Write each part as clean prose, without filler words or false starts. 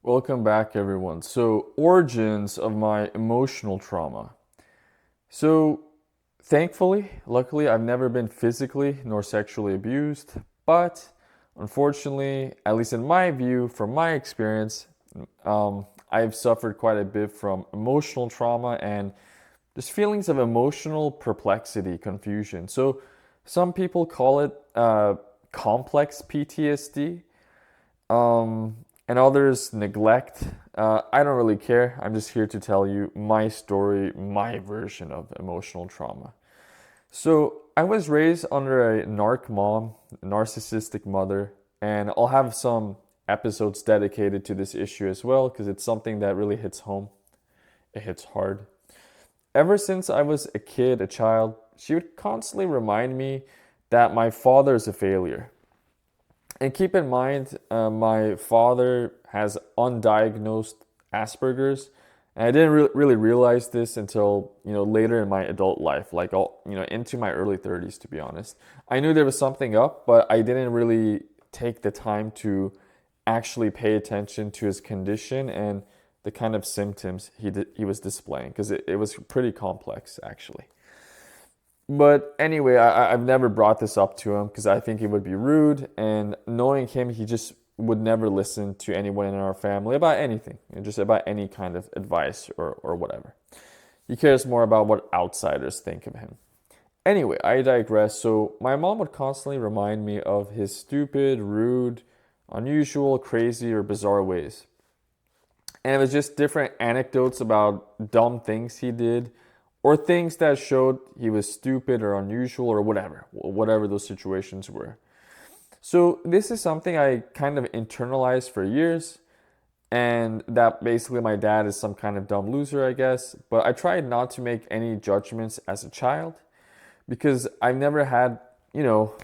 Welcome back, everyone. So, origins of my emotional trauma. So, thankfully, luckily, I've never been physically nor sexually abused, but unfortunately, at least in my view, from my experience, I've suffered quite a bit from emotional trauma and just feelings of emotional perplexity, confusion. So, some people call it complex PTSD and others neglect. I don't really care. I'm just here to tell you my story, my version of emotional trauma. So, I was raised under a narc mom, a narcissistic mother, and I'll have some episodes dedicated to this issue as well because it's something that really hits home. It hits hard. Ever since I was a kid, a child, she would constantly remind me that my father is a failure. And keep in mind, my father has undiagnosed Asperger's, and I didn't really realize this until later in my adult life, like into my early 30s, to be honest. I knew there was something up, but I didn't really take the time to actually pay attention to his condition and the kind of symptoms he was displaying, because it was pretty complex actually. But anyway, I've never brought this up to him because I think it would be rude. And knowing him, he just would never listen to anyone in our family about anything, just about any kind of advice or whatever. He cares more about what outsiders think of him. Anyway, I digress. So, my mom would constantly remind me of his stupid, rude, unusual, crazy, or bizarre ways. And it was just different anecdotes about dumb things he did or things that showed he was stupid or unusual or whatever those situations were. So this is something I kind of internalized for years, and that basically my dad is some kind of dumb loser, I guess. But I tried not to make any judgments as a child because I've never had,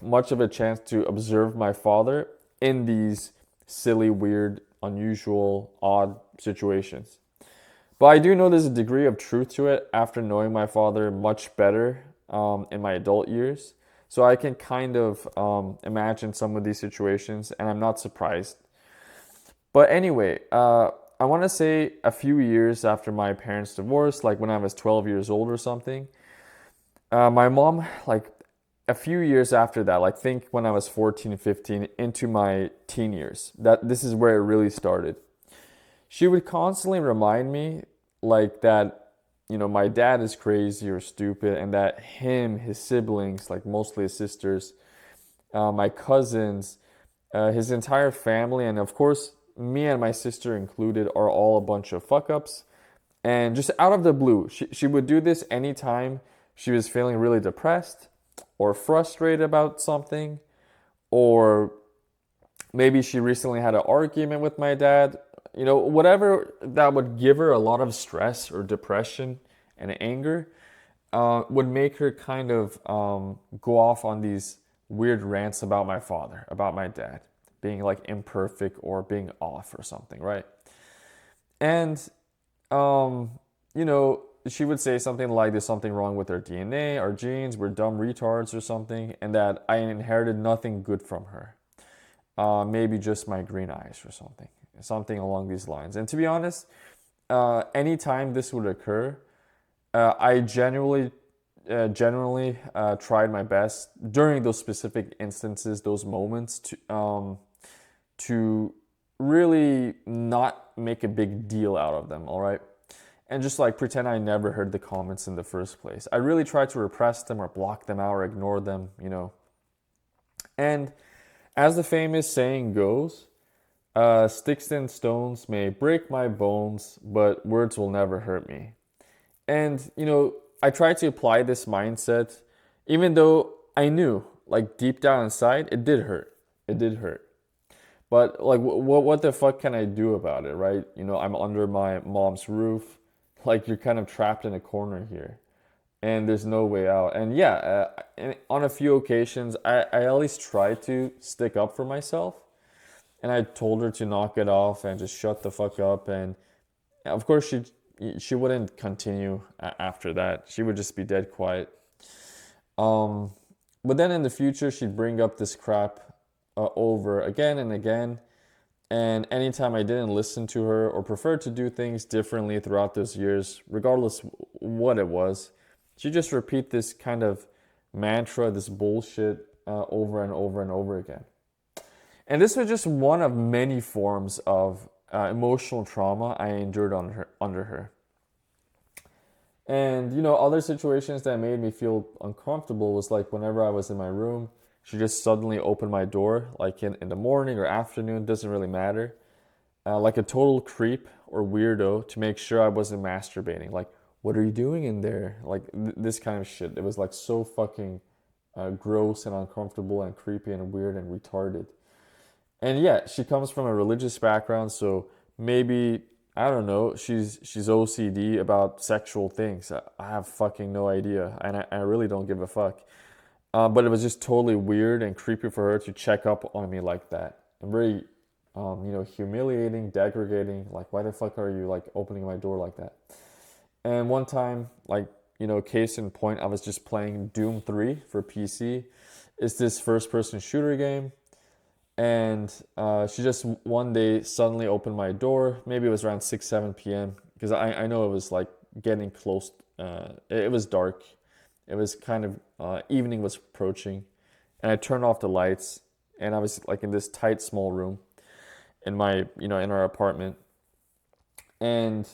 much of a chance to observe my father in these silly, weird, unusual, odd situations. But I do know there's a degree of truth to it after knowing my father much better in my adult years. So I can kind of imagine some of these situations, and I'm not surprised. But anyway, I want to say a few years after my parents' divorce, like when I was 12 years old or something, my mom, like a few years after that, like think when I was 14, 15, into my teen years, that this is where it really started. She would constantly remind me like that, my dad is crazy or stupid, and that his siblings, like mostly his sisters, my cousins, his entire family, and of course me and my sister included, are all a bunch of fuck ups. And just out of the blue, she would do this anytime she was feeling really depressed or frustrated about something, or maybe she recently had an argument with my dad. Whatever that would give her a lot of stress or depression and anger would make her kind of go off on these weird rants about my father, about my dad being like imperfect or being off or something, right? And um, she would say something like there's something wrong with our DNA, our genes, we're dumb retards or something, and that I inherited nothing good from her. Maybe just my green eyes or something along these lines. And to be honest, anytime this would occur, I generally tried my best during those specific instances, those moments, to really not make a big deal out of them. All right. And just like pretend I never heard the comments in the first place. I really tried to repress them or block them out or ignore them. And as the famous saying goes, sticks and stones may break my bones, but words will never hurt me. And, I tried to apply this mindset, even though I knew, like deep down inside, it did hurt. It did hurt. But, like, what the fuck can I do about it, right? I'm under my mom's roof. Like, you're kind of trapped in a corner here, and there's no way out. And yeah, and on a few occasions, I at least tried to stick up for myself, and I told her to knock it off and just shut the fuck up. And of course, she wouldn't continue after that. She would just be dead quiet. Um, but then in the future, she'd bring up this crap over again and again, And anytime I didn't listen to her or preferred to do things differently throughout those years, regardless what it was, she just repeat this kind of mantra, this bullshit over and over and over again. And this was just one of many forms of emotional trauma I endured under her. And other situations that made me feel uncomfortable was like whenever I was in my room, she just suddenly opened my door, like in the morning or afternoon, doesn't really matter. Like a total creep or weirdo to make sure I wasn't masturbating. Like, what are you doing in there? Like this kind of shit. It was like so fucking gross and uncomfortable and creepy and weird and retarded. And yeah, she comes from a religious background, so maybe I don't know. She's OCD about sexual things. I have fucking no idea, and I really don't give a fuck. But it was just totally weird and creepy for her to check up on me like that, and very, humiliating, degrading. Like, why the fuck are you like opening my door like that? And one time, like, case in point, I was just playing Doom 3 for PC. It's this first-person shooter game. And she just one day suddenly opened my door. Maybe it was around 6, 7 p.m. Because I know it was like getting close. It was dark. It was kind of evening was approaching. And I turned off the lights. And I was like in this tight, small room in my, in our apartment. And,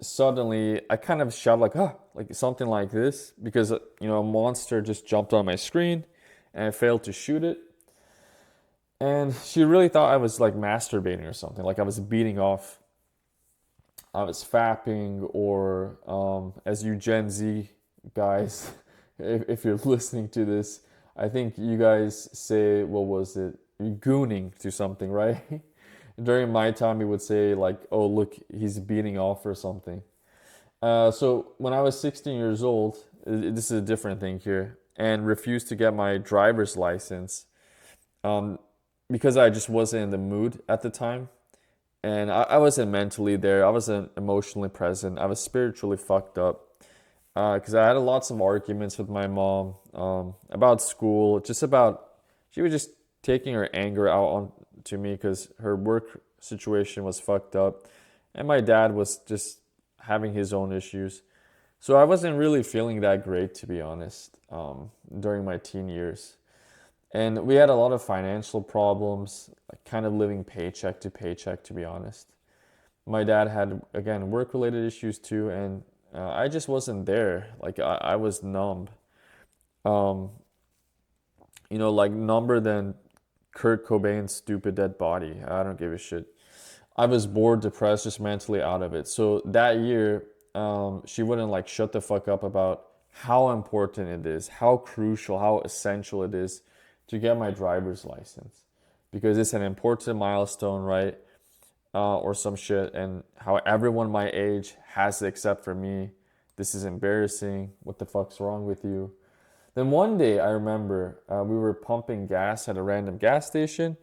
suddenly I kind of shouted like, ah, like something like this. Because, a monster just jumped on my screen. And I failed to shoot it. And she really thought I was like masturbating or something, like I was beating off, I was fapping, or as you Gen Z guys, if you're listening to this, I think you guys say, what was it, gooning to something, right? During my time, we would say like, oh, look, he's beating off or something. So when I was 16 years old, this is a different thing here, and refused to get my driver's license. Um, because I just wasn't in the mood at the time. And I wasn't mentally there. I wasn't emotionally present. I was spiritually fucked up. Because I had lots of arguments with my mom about school, just about, she was just taking her anger out on to me because her work situation was fucked up. And my dad was just having his own issues. So I wasn't really feeling that great, to be honest, during my teen years. And we had a lot of financial problems, like kind of living paycheck to paycheck, to be honest. My dad had, again, work-related issues too, and I just wasn't there. Like, I was numb. Um, like number than Kurt Cobain's stupid dead body. I don't give a shit. I was bored, depressed, just mentally out of it. So that year, she wouldn't like shut the fuck up about how important it is, how crucial, how essential it is to get my driver's license, because it's an important milestone, right? Or some shit, and how everyone my age has it except for me. This is embarrassing. What the fuck's wrong with you? Then one day I remember we were pumping gas at a random gas station,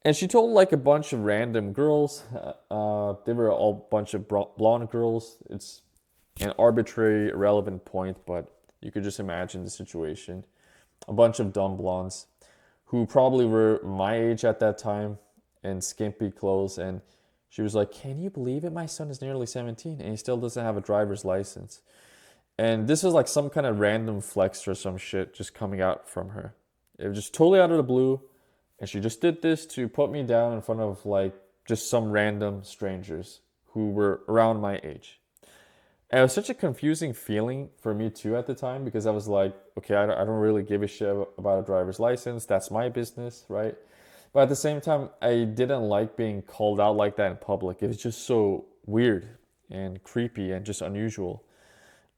and she told like a bunch of random girls. They were all a bunch of blonde girls. It's an arbitrary, irrelevant point, but you could just imagine the situation. A bunch of dumb blondes who probably were my age at that time in skimpy clothes. And she was like, can you believe it? My son is nearly 17 and he still doesn't have a driver's license. And this was like some kind of random flex or some shit just coming out from her. It was just totally out of the blue. And she just did this to put me down in front of like just some random strangers who were around my age. And it was such a confusing feeling for me too at the time, because I was like, okay, I don't really give a shit about a driver's license. That's my business, right? But at the same time, I didn't like being called out like that in public. It was just so weird and creepy and just unusual.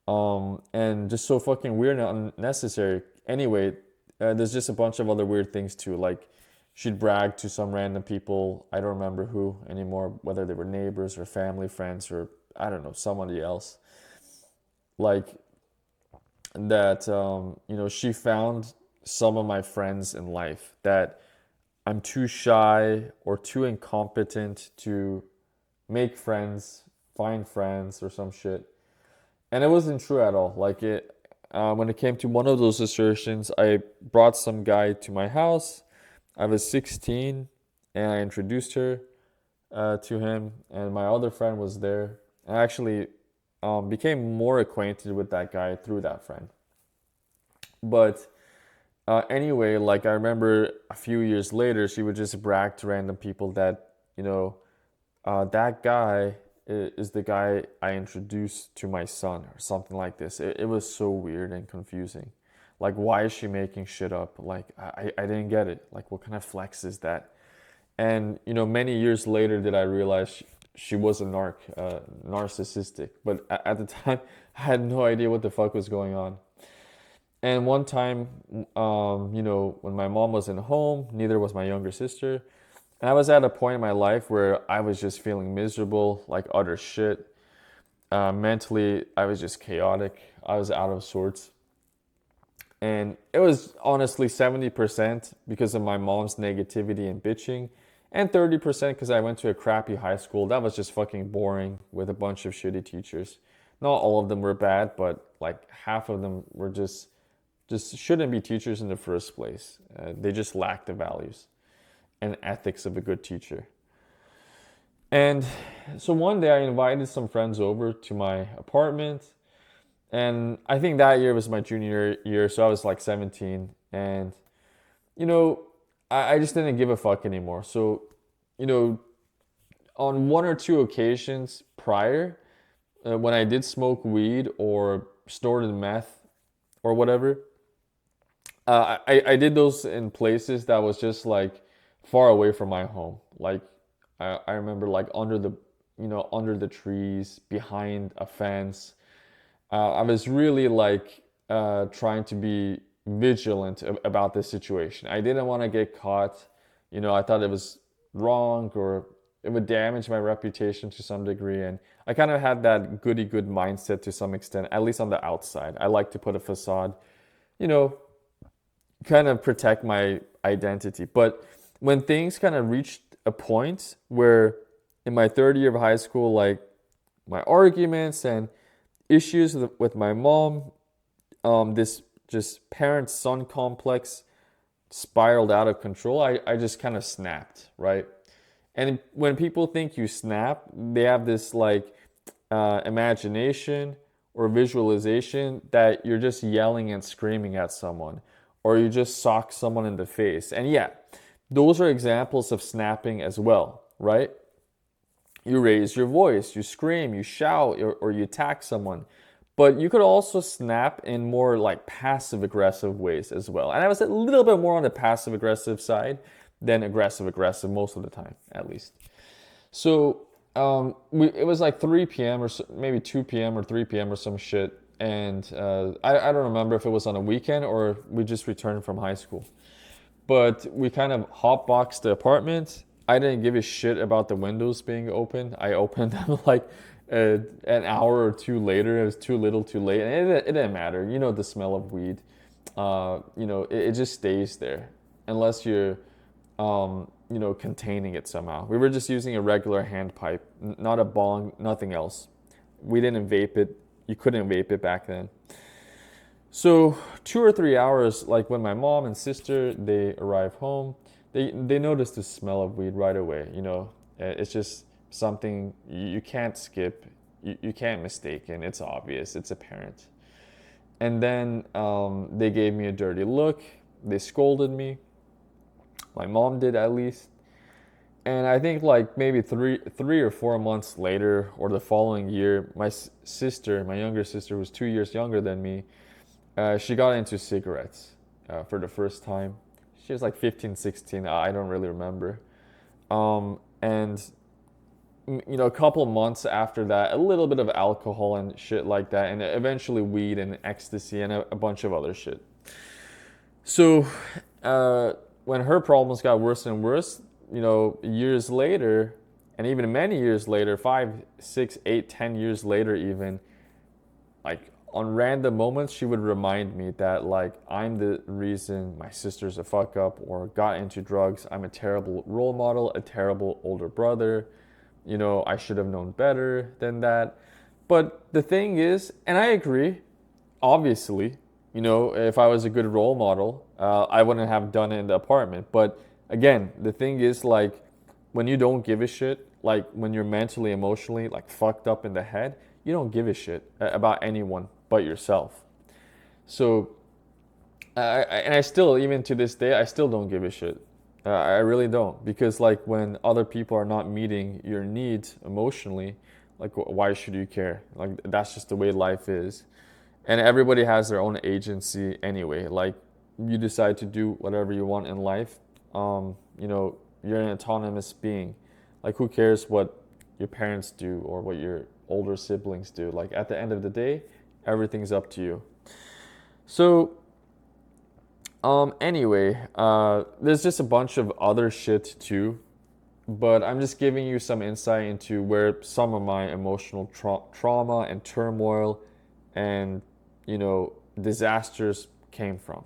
And just so fucking weird and unnecessary. Anyway, there's just a bunch of other weird things too. Like, she'd brag to some random people. I don't remember who anymore, whether they were neighbors or family, friends, or I don't know, somebody else. Like that, she found some of my friends in life that I'm too shy or too incompetent to make friends, find friends, or some shit. And it wasn't true at all. Like when it came to one of those assertions, I brought some guy to my house. I was 16, and I introduced her to him, and my other friend was there. I actually became more acquainted with that guy through that friend. But anyway, like I remember a few years later, she would just brag to random people that, that guy is the guy I introduced to my son or something like this. It was so weird and confusing. Like, why is she making shit up? Like, I didn't get it. Like, what kind of flex is that? And, many years later did I realize she was a narcissistic. But at the time, I had no idea what the fuck was going on. And one time, when my mom wasn't home, neither was my younger sister. And I was at a point in my life where I was just feeling miserable, like utter shit. Mentally, I was just chaotic. I was out of sorts. And it was honestly 70% because of my mom's negativity and bitching, and 30% because I went to a crappy high school that was just fucking boring with a bunch of shitty teachers. Not all of them were bad, but like half of them were just shouldn't be teachers in the first place. They just lack the values and ethics of a good teacher. And so one day I invited some friends over to my apartment, and I think that year was my junior year, so I was like 17, and you know, I just didn't give a fuck anymore. So, you know, on one or two occasions prior, when I did smoke weed or snorted meth or whatever, I did those in places that was just like far away from my home. Like I remember like under the trees, behind a fence. I was really like trying to be vigilant about this situation. I didn't want to get caught. I thought it was wrong or it would damage my reputation to some degree. And I kind of had that goody good mindset to some extent, at least on the outside. I like to put a facade, you know, kind of protect my identity. But when things kind of reached a point where in my third year of high school, like my arguments and issues with my mom, this just parent son complex spiraled out of control, I just kind of snapped, right? And when people think you snap, they have this like imagination or visualization that you're just yelling and screaming at someone, or you just sock someone in the face. And yeah, those are examples of snapping as well, right? You raise your voice, you scream, you shout, or you attack someone. But you could also snap in more like passive aggressive ways as well. And I was a little bit more on the passive aggressive side than aggressive aggressive most of the time, at least. So it was like 3 p.m. or maybe 2 p.m. or 3 p.m. or some shit. And I don't remember if it was on a weekend or we just returned from high school. But we kind of hotboxed the apartment. I didn't give a shit about the windows being open. I opened them like an hour or two later. It was too little too late. And it didn't matter. You know, the smell of weed, it just stays there unless you're, containing it somehow. We were just using a regular hand pipe, not a bong, nothing else. We didn't vape it. You couldn't vape it back then. So 2 or 3 hours, like when my mom and sister, they arrive home, they notice the smell of weed right away. It's just something you can't skip, you can't mistake, and it's obvious, it's apparent. And then they gave me a dirty look. They scolded me. My mom did, at least. And I think like maybe 3 or 4 months later, or the following year, my sister, my younger sister, who's 2 years younger than me, she got into cigarettes for the first time. She was like 15, 16. I don't really remember. And a couple months after that, a little bit of alcohol and shit like that, and eventually weed and ecstasy and a bunch of other shit. So when her problems got worse and worse, years later, and even many years later, 5, 6, 8, 10 years later even, like on random moments, she would remind me that like I'm the reason my sister's a fuck up or got into drugs. I'm a terrible role model, a terrible older brother. I should have known better than that. But the thing is, and I agree, obviously, if I was a good role model, I wouldn't have done it in the apartment. But again, the thing is like when you don't give a shit, like when you're mentally, emotionally like fucked up in the head, you don't give a shit about anyone but yourself. So, and I still, even to this day, I still don't give a shit. I really don't, because like when other people are not meeting your needs emotionally, like why should you care? Like that's just the way life is, and everybody has their own agency anyway. Like you decide to do whatever you want in life. You're an autonomous being. Like who cares what your parents do or what your older siblings do? Like at the end of the day, everything's up to you. So there's just a bunch of other shit too, but I'm just giving you some insight into where some of my emotional trauma and turmoil and, disasters came from.